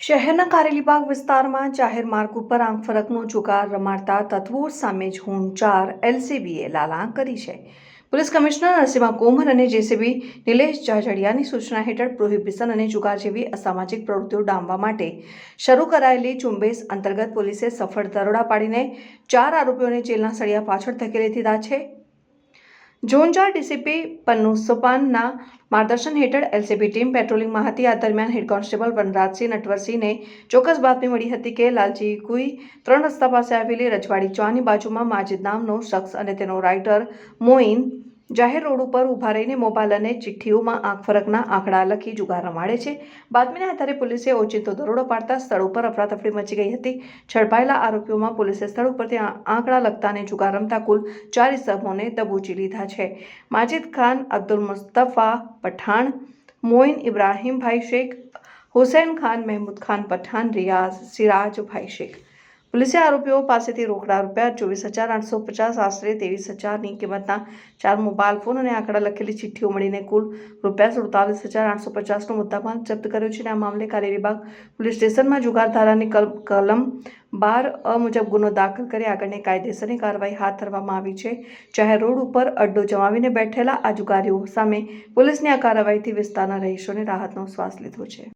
શહેરના કારેલીબાગ વિસ્તારમાં જાહેર માર્ગ ઉપર આંખ ફરકનો જુગાર રમાડતા તત્વો સામે ઝોન 4 એલસીબીએ લાલાણ કરી છે. પોલીસ કમિશનર નરસિંહા કોમર અને જેસીબી નિલેશ જાજડિયાની સૂચના હેઠળ પ્રોહિબિશન અને જુગાર જેવી અસામાજિક પ્રવૃત્તિઓ ડામવા માટે શરૂ કરાયેલી ઝુંબેશ અંતર્ગત પોલીસે સફળ દરોડા પાડીને 4 આરોપીઓને જેલના સળિયા પાછળ ધકેલી દીધા છે. ઝોન 4 ડીસીપી પન્નુસપાનના માર્ગદર્શન હેઠળ એલસીબી ટીમ પેટ્રોલિંગમાં હતી. આ દરમિયાન હેડ કોન્સ્ટેબલ વનરાજસિંહ નટવરસિંહને ચોક્કસ બાતમી મળી હતી કે લાલજી કુઈ 3 રસ્તા પાસે આવેલી રજવાડી ચોની બાજુમાં માજીદ નામનો શખ્સ અને તેનો રાઇટર મોઇન જાહેર રોડ ઉપર ઊભા રહીને મોબાઈલ અને ચિઠ્ઠીઓમાં આંખ ફરકના આંકડા લખી જુગાર રમાડે છે. બાતમીના આધારે પોલીસે ઓચિંતો દરોડો પાડતા સ્થળ ઉપર અફરાતફરી મચી ગઈ હતી. ઝડપાયેલા આરોપીઓમાં પોલીસે સ્થળ ઉપરથી આંકડા લખતા અને જુગાર રમતા કુલ 4 ઇસમોને દબોચી લીધા છે. માજીદ ખાન, અબ્દુલ મુસ્તફા પઠાણ, મોઇન ઇબ્રાહીમભાઈ શેખ, હુસૈન ખાન, મહેમૂદ ખાન પઠાણ, રિયાઝ સિરાજભાઈ શેખ. પોલીસે આરોપીઓ પાસેથી રોકડા ₹24,850 આશરે 23,000ની કિંમતના 4 મોબાઈલ ફોન અને આંકડા લખેલી ચિઠ્ઠીઓ મળીને કુલ ₹47,850નો મુદ્દામાલ જપ્ત કર્યો છે. આ મામલે કારેલીબાગ પોલીસ સ્ટેશનમાં જુગાર ધારાની કલમ 12 મુજબ ગુનો દાખલ કરી આગળની કાયદેસરની કાર્યવાહી હાથ ધરવામાં આવી છે. જાહેર રોડ ઉપર અડ્ડો જમાવીને બેઠેલા આ જુગારીઓ સામે પોલીસની આ કાર્યવાહીથી વિસ્તારના રહીશોને રાહતનો શ્વાસ લીધો છે.